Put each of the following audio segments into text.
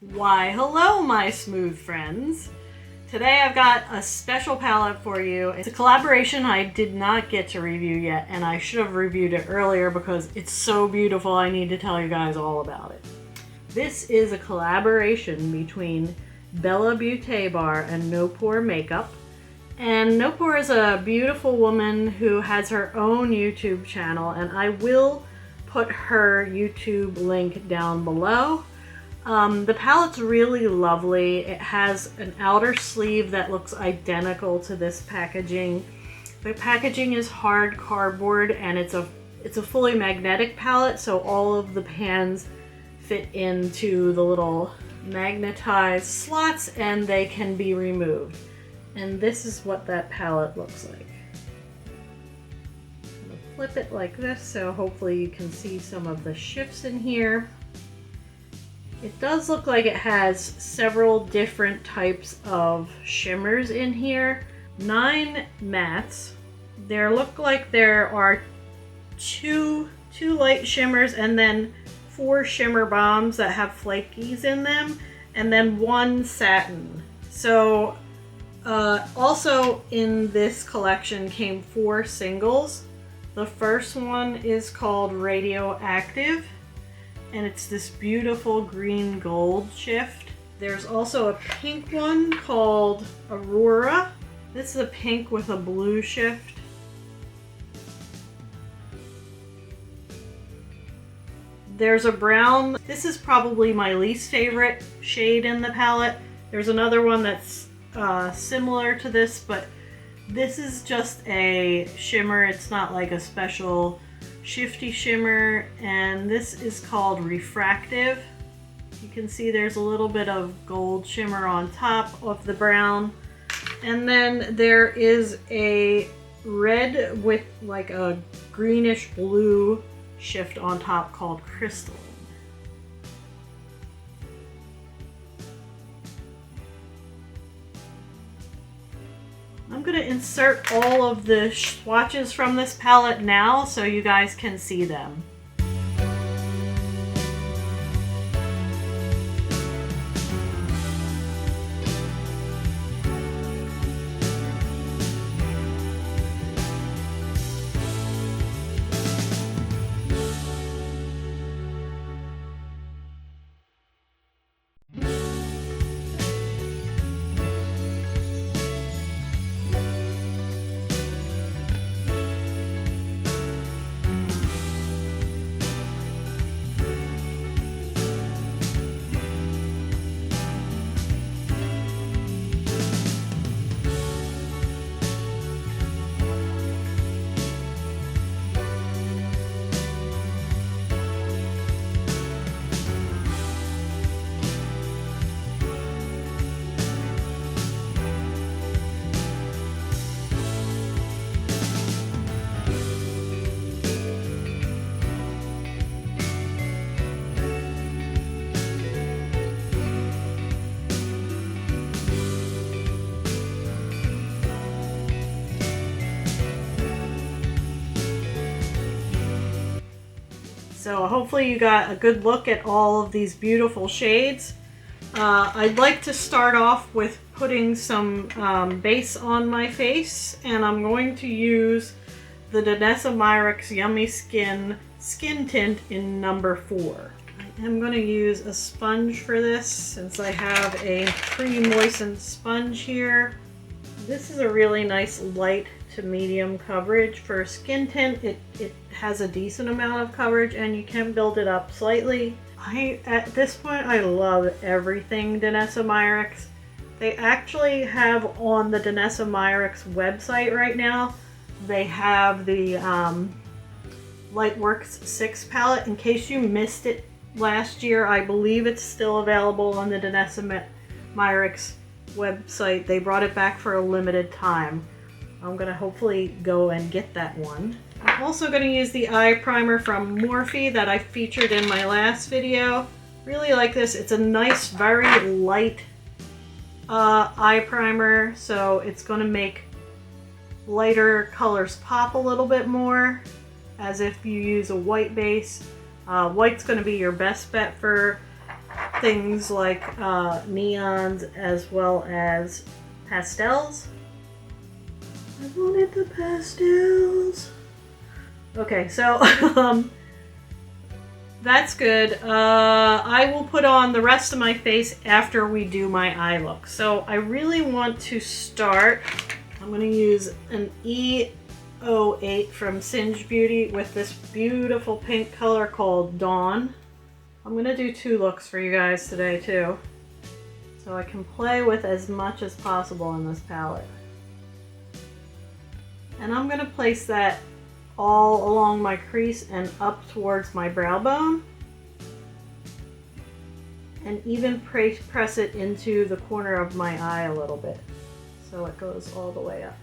Why, hello my smooth friends. Today I've got a special palette for you. It's a collaboration I did not get to review yet, and I should have reviewed it earlier because it's so beautiful I need to tell you guys all about it. This is a collaboration between Bella Beaute Bar and Noopur makeup. And Noopur is a beautiful woman who has her own YouTube channel, and I will put her YouTube link down below. The palette's really lovely. It has an outer sleeve that looks identical to this packaging. The packaging is hard cardboard, and it's a fully magnetic palette, so all of the pans fit into the little magnetized slots and they can be removed. And this is what that palette looks like. I'm gonna flip it like this so hopefully you can see some of the shifts in here. It does look like it has several different types of shimmers in here. 9 mattes. There look like there are two light shimmers and then 4 shimmer bombs that have flakies in them, and then 1 satin. So also in this collection came 4 singles. The first one is called Radioactive, and it's this beautiful green gold shift. There's also a pink one called Aurora. This is a pink with a blue shift. There's a brown. This is probably my least favorite shade in the palette. There's another one that's similar to this, but this is just a shimmer. It's not like a special shifty shimmer, and this is called Refractive. You can see there's a little bit of gold shimmer on top of the brown, and then there is a red with like a greenish blue shift on top called Crystalline. I'm going to insert all of the swatches from this palette now so you guys can see them. So hopefully you got a good look at all of these beautiful shades. I'd like to start off with putting some base on my face, and I'm going to use the Danessa Myricks Yummy Skin Tint in number 4. I am going to use a sponge for this since I have a pre-moistened sponge here. This is a really nice light to medium coverage. For a skin tint, it has a decent amount of coverage and you can build it up slightly. At this point, I love everything Danessa Myricks. They actually have on the Danessa Myricks website right now, they have the Lightworks 6 palette. In case you missed it last year, I believe it's still available on the Danessa Myricks website. They brought it back for a limited time. I'm going to hopefully go and get that one. I'm also going to use the eye primer from Morphe that I featured in my last video. Really like this. It's a nice, very light eye primer, so it's going to make lighter colors pop a little bit more, as if you use a white base. White's going to be your best bet for things like neons as well as pastels. I wanted the pastels. Okay, so that's good. I will put on the rest of my face after we do my eye look. So I really want to start. I'm going to use an E08 from Singe Beauty with this beautiful pink color called Dawn. I'm going to do 2 looks for you guys today too, so I can play with as much as possible in this palette. And I'm going to place that all along my crease and up towards my brow bone, and even press it into the corner of my eye a little bit so it goes all the way up.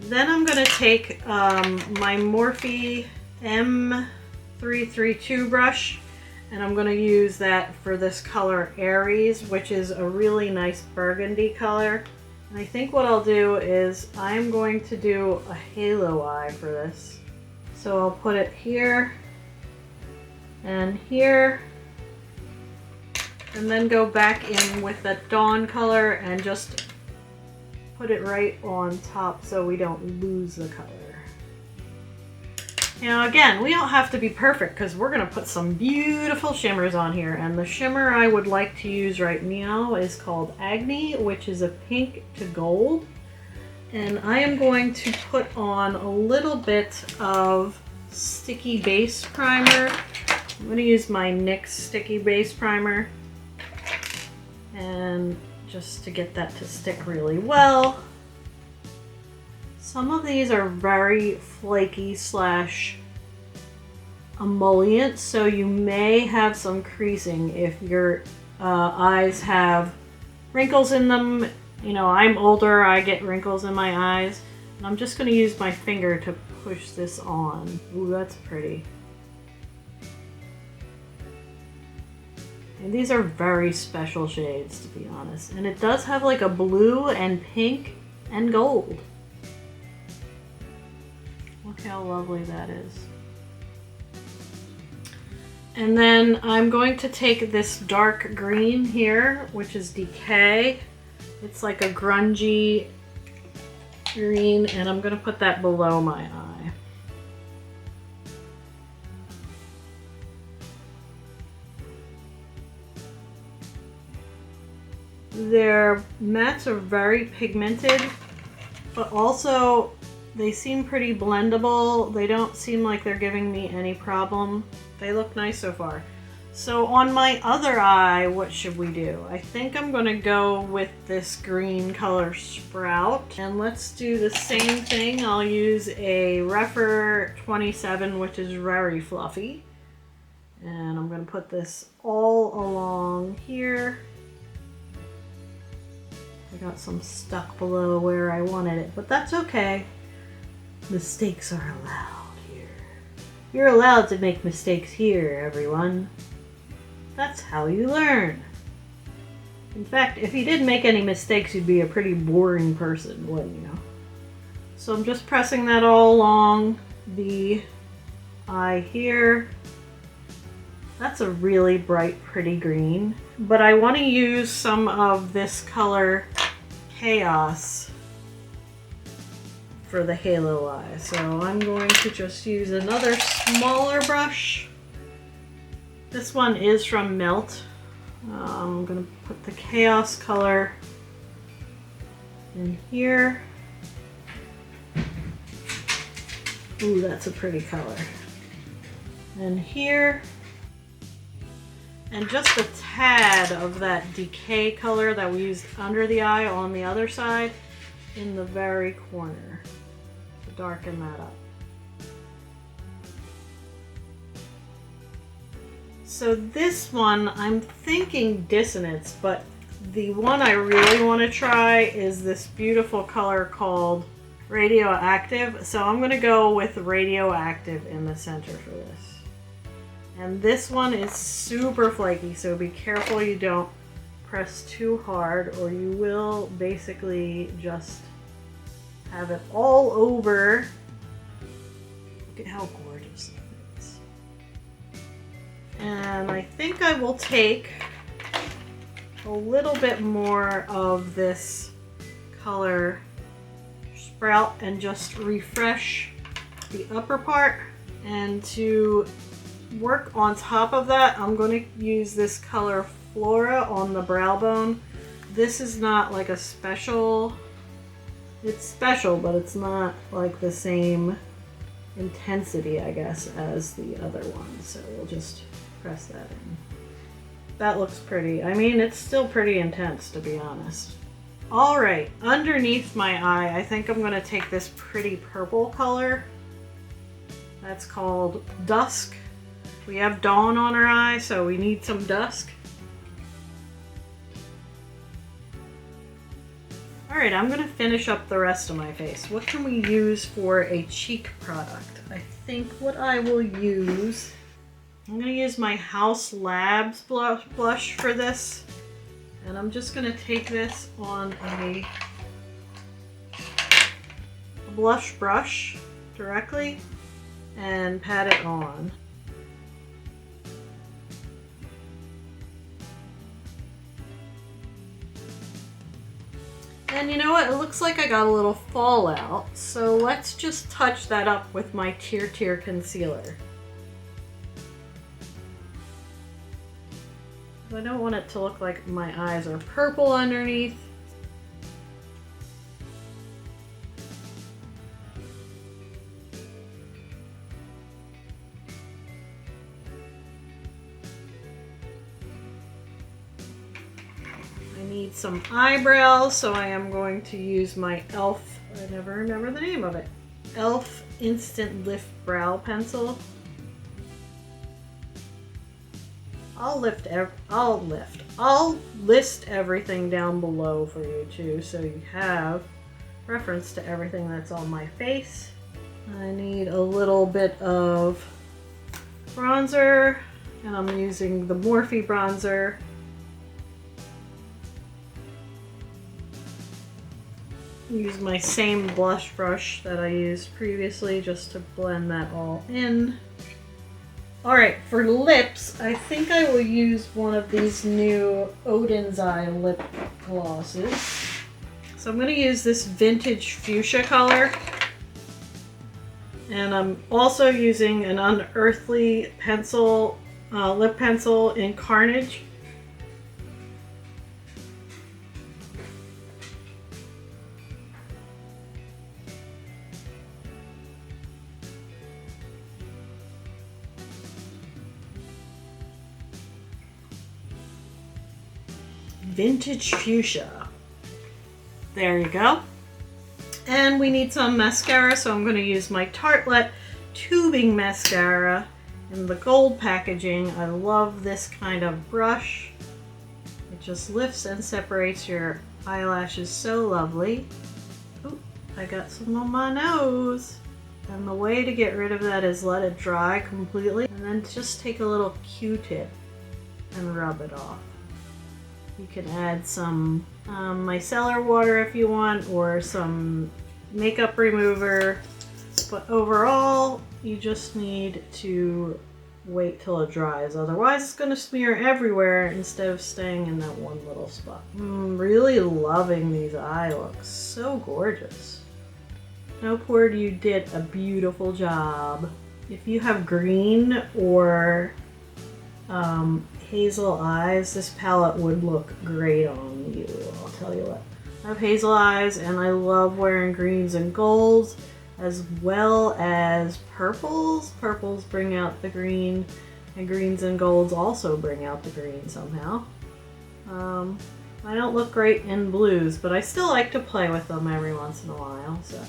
Then I'm going to take my Morphe M332 brush, and I'm going to use that for this color Aries, which is a really nice burgundy color. And I think what I'll do is I'm going to do a halo eye for this. So I'll put it here and here, and then go back in with that Dawn color and just put it right on top so we don't lose the color. Now again, we don't have to be perfect because we're going to put some beautiful shimmers on here, and the shimmer I would like to use right now is called Agni, which is a pink to gold. And I am going to put on a little bit of sticky base primer. I'm going to use my NYX sticky base primer, and just to get that to stick really well. Some of these are very flaky slash emollient, so you may have some creasing if your eyes have wrinkles in them. You know, I'm older, I get wrinkles in my eyes, and I'm just going to use my finger to push this on. Ooh, that's pretty. And these are very special shades, to be honest. And it does have like a blue and pink and gold. Look how lovely that is. And then I'm going to take this dark green here, which is Decay. It's like a grungy green, and I'm going to put that below my eye. Their mattes are very pigmented, but also they seem pretty blendable. They don't seem like they're giving me any problem. They look nice so far. So on my other eye, what should we do? I think I'm gonna go with this green color Sprout. And let's do the same thing. I'll use a Rephr 27, which is very fluffy. And I'm gonna put this all along here. I got some stuck below where I wanted it, but that's okay. Mistakes are allowed here. You're allowed to make mistakes here, everyone. That's how you learn. In fact, if you didn't make any mistakes, you'd be a pretty boring person, wouldn't you? So I'm just pressing that all along the eye here. That's a really bright, pretty green. But I want to use some of this color Chaos for the halo eye. So I'm going to just use another smaller brush. This one is from Melt. I'm going to put the Chaos color in here. Ooh, that's a pretty color. And here. And just a tad of that Decay color that we used under the eye on the other side in the very corner to darken that up. So this one, I'm thinking Dissonance, but the one I really want to try is this beautiful color called Radioactive. So I'm going to go with Radioactive in the center for this. And this one is super flaky, so be careful you don't press too hard or you will basically just have it all over. Look at how gorgeous that is. And I think I will take a little bit more of this color Sprout and just refresh the upper part. And to work on top of that, I'm going to use this color Flora on the brow bone. This is not like a special, it's special, but it's not like the same intensity, I guess, as the other one. So we'll just press that in. That looks pretty. I mean, it's still pretty intense, to be honest. All right, underneath my eye, I think I'm gonna take this pretty purple color. That's called Dusk. We have dawn on our eye, so we need some dusk. All right, I'm gonna finish up the rest of my face. What can we use for a cheek product? I think what I will use, I'm gonna use my House Labs blush for this. And I'm just gonna take this on a blush brush directly and pat it on. And you know what? It looks like I got a little fallout. So let's just touch that up with my Tear concealer. I don't want it to look like my eyes are purple underneath. I need some eyebrows, so I am going to use my e.l.f. I never remember the name of it. e.l.f. Instant Lift Brow Pencil. I'll list everything down below for you too, so you have reference to everything that's on my face. I need a little bit of bronzer, and I'm using the Morphe bronzer. Use my same blush brush that I used previously just to blend that all in. Alright, for lips, I think I will use one of these new Odin's Eye lip glosses. So I'm going to use this vintage fuchsia color. And I'm also using an unearthly pencil, lip pencil in Carnage. Vintage fuchsia. There you go. And we need some mascara, so I'm going to use my Tartelette tubing mascara in the gold packaging. I love this kind of brush. It just lifts and separates your eyelashes so lovely. Oh, I got some on my nose. And the way to get rid of that is let it dry completely and then just take a little Q-tip and rub it off. You can add some micellar water if you want, or some makeup remover, but overall you just need to wait till it dries, otherwise it's going to smear everywhere instead of staying in that one little spot. Really loving these eye looks, so gorgeous. Noopur, you did a beautiful job. If you have green or hazel eyes, this palette would look great on you, I'll tell you what. I have hazel eyes and I love wearing greens and golds as well as purples. Purples bring out the green and greens and golds also bring out the green somehow. I don't look great in blues, but I still like to play with them every once in a while, so.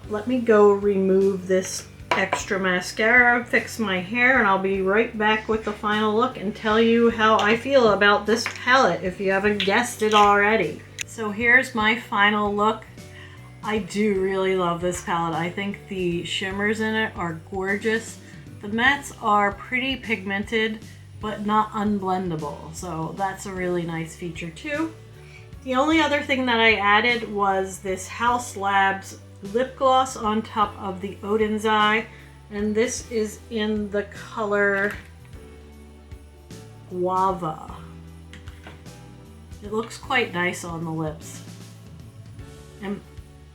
Let me go remove this extra mascara, fix my hair, and I'll be right back with the final look and tell you how I feel about this palette if you haven't guessed it already. So here's my final look. I do really love this palette. I think the shimmers in it are gorgeous. The mattes are pretty pigmented but not unblendable, so that's a really nice feature too. The only other thing that I added was this House Labs lip gloss on top of the Odin's Eye, and this is in the color Guava. It looks quite nice on the lips. And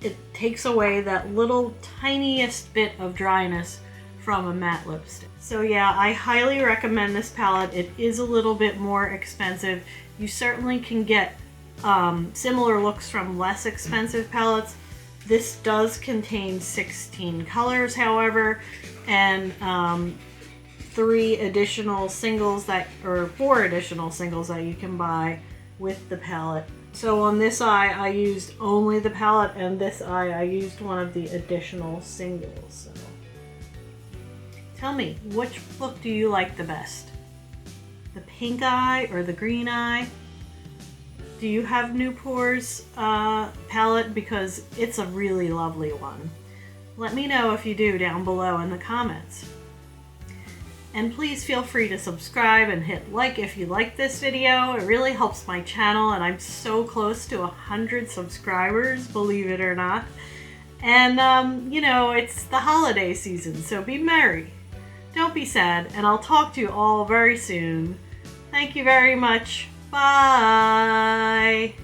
it takes away that little tiniest bit of dryness from a matte lipstick. So yeah, I highly recommend this palette. It is a little bit more expensive. You certainly can get similar looks from less expensive palettes. This does contain 16 colors, however, and 4 additional singles that you can buy with the palette. So on this eye, I used only the palette, and this eye, I used one of the additional singles. So tell me, which look do you like the best? The pink eye or the green eye? Do you have Noopur's palette? Because it's a really lovely one. Let me know if you do down below in the comments. And please feel free to subscribe and hit like if you like this video. It really helps my channel, and I'm so close to 100 subscribers, believe it or not. And you know, it's the holiday season, so be merry. Don't be sad, and I'll talk to you all very soon. Thank you very much. Bye!